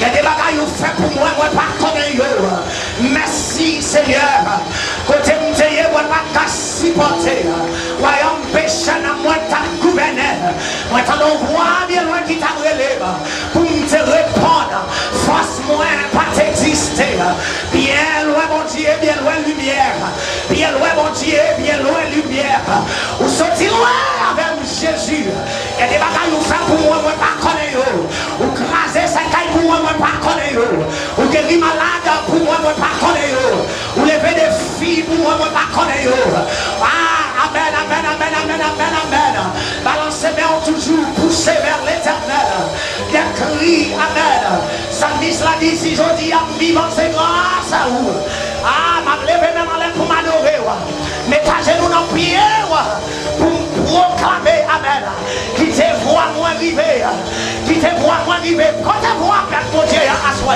Il y a des bagailles qui fait pour moi, moi pas connaître. Merci Seigneur. Côté m'teye, moi pas supporter. Voyons péché dans moi ta gouverner. Moi t'en envoie bien loin qui t'a relève. Pour me te répondre. Force moi pas t'exister. Bien loin mon Dieu, bien loin lumière. Bien loin mon Dieu, bien loin lumière. Ou sortir loin avec Jésus. Il y a des bagailles qui fait pour moi, moi pas connaître. Ou craser sa caille pour moi, moi pas connaître. Ou guérir malade pour moi, moi pas connaître. Ou lever des filles pour moi, moi pas connaître. Ah, amen, amen, amen, amen, amen, amen. Balancez bien toujours, poussez vers l'éternel. Bien cri, amen. Psalmiste l'a dit, si je dis à vivant, c'est grâce à vous. Ah, m'a levé même en l'air pour m'adorer. Mettez nous dans le pied pour proclamer, amen. Qui te voit moi arriver. Qui te voit moi arriver. Quand te voit, Père mon Dieu, à soi.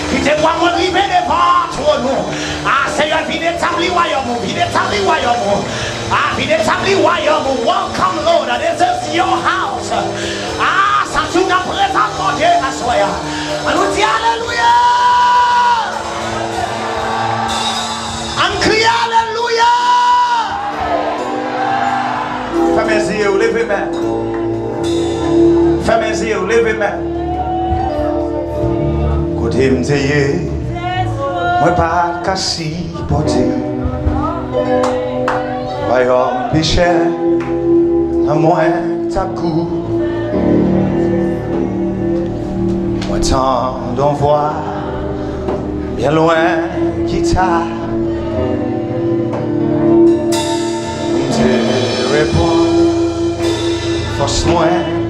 Qui te voit moi arriver devant toi, nous. Ah, Seigneur, viens établir royaume. Viens établir royaume. Ah, viens établir royaume. Welcome, Lord. This is your house. Ah, ça tout dans présent, mon Dieu, à soi. On nous dit alléluia. On crie alléluia. Fermez les yeux, levez les mains. Fermez les yeux, levez les mains. Côté m'teye, moi pas cassi porter. Voyons péché, à moi ta cou. Moi tant d'envoi, bien loin qui t'a. Te réponds, force-moi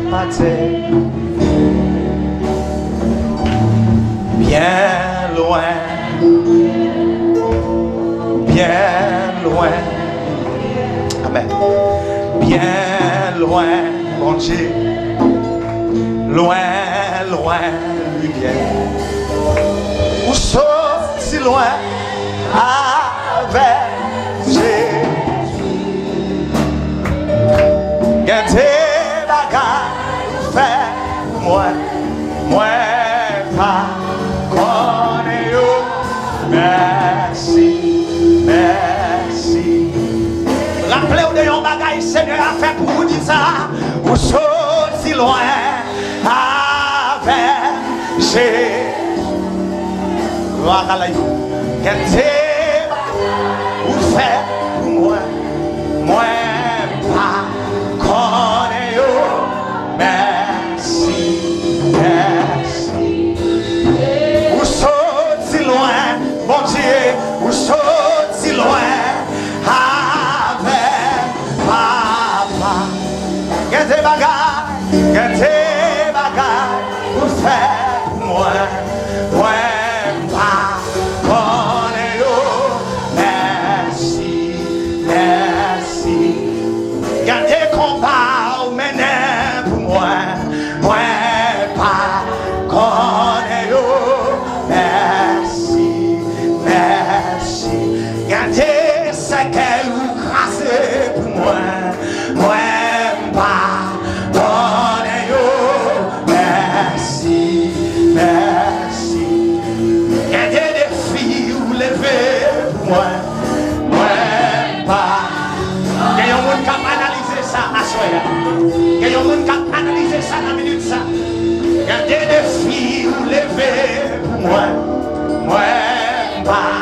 pas t'es. Bien loin, bien loin, amen, bien loin, mon Dieu, loin, loin, lumière, où sauf si loin, avec Jésus, gardez bagaille, fait moi, moi pas. Merci, merci. Rappelez-vous de yon bagaille, Seigneur a fait pour vous dire ça. Vous sautez si loin avec Jésus. Gloire à Dieu. Gardez, vous faites pour moi, moi pas connaître. Merci, merci. Vous sautez si loin. Bon Dieu, où saute si loin avec papa. Gardez bagaille, vous faites moi, moi pas connaître. Merci, merci. Gardez combat, menez pour moi, moi pas connaître. Gardez ce qu'elle vous crasse pour moi, moi pas donnez-vous. Merci, merci. Gardez des filles vous levez pour moi, moi pas. Il y a un monde qui a analysé ça à soi. Il y a un monde qui a analysé ça dans la minute ça. Gardez des filles vous levez pour moi, moi pas.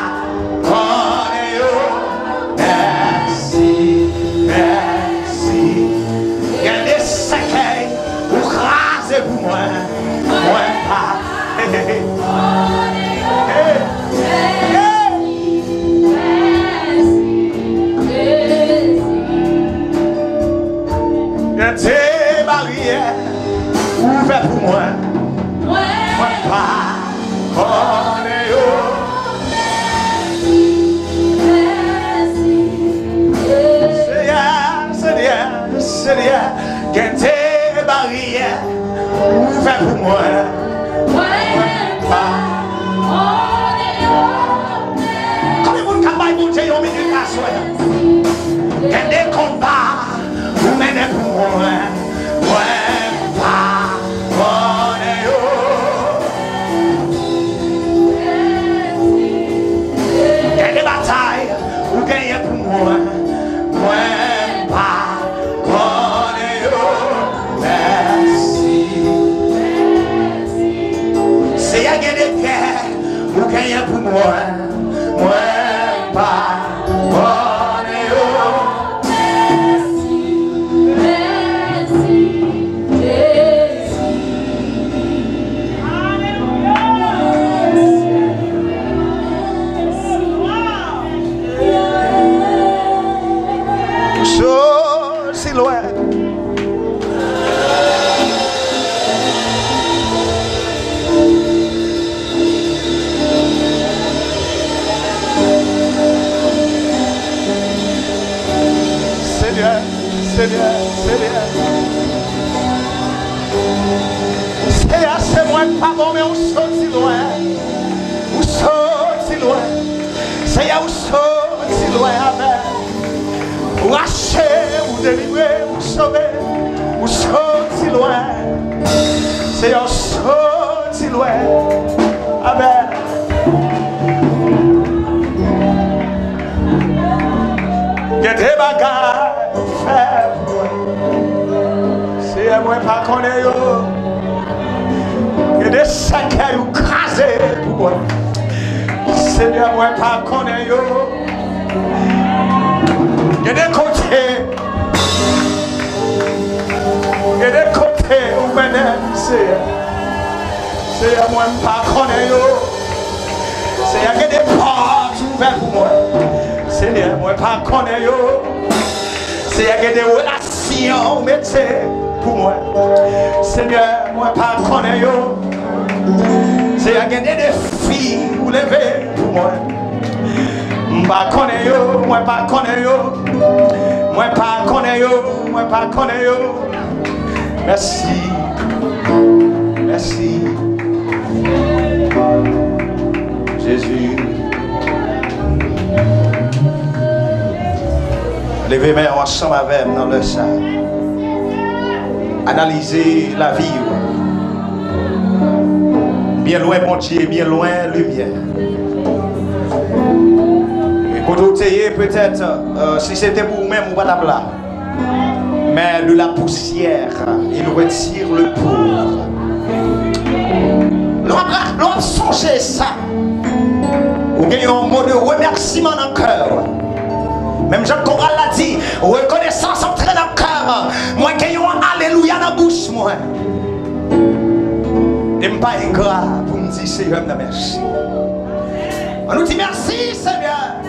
Pour moi, moi pas. Tes barrières ouvertes pour moi, moi pas. Seigneur, tes barrières ouvertes pour moi, moi pas. Comment vous campagne pour Dieu en minute à soi? Quel des combats vous menez pour moi, moi pas. moi pardonne yo. Si loin. Seigneur, Seigneur, Seigneur. Seigneur, c'est moi pas bon, mais on saute si loin. On saute si loin. Seigneur, on saute si loin avec. Ou racher, ou délivrer, ou sauver, ou sauter si loin. Seigneur, saute si loin. Amen. Il y a des bagages faire pour moi. Seigneur, moi pas connaître. Il y a des sacs à craser pour moi. Seigneur, moi pas connaître. Il y a des côtés où c'est à moi pas connaître. C'est à des portes ouvertes pour moi. Seigneur, moi pas connaître. C'est à des relations métiers pour moi. Seigneur, moi pas connaître. C'est à des défis ou lever pour moi. Moi pas connaître, moi pas connaître. Moi pas connaître, moi pas connaître. Merci. Merci. Jésus. Levez main ensemble avec dans le sang. Analysez la vie. Bien loin, mon Dieu, bien loin, lumière. Quand vous êtes peut-être, si c'était pour vous-même, vous n'êtes pas là. Mais de la poussière, il retire le pauvre. L'on songez ça. Vous avez un mot de remerciement dans le cœur. Même Jean Choral l'a dit, reconnaissance entre dans le cœur. Moi, j'ai un alléluia dans la bouche. Moi. Et je ne suis pas ingrat pour me dire Seigneur, merci. On nous dit merci, Seigneur.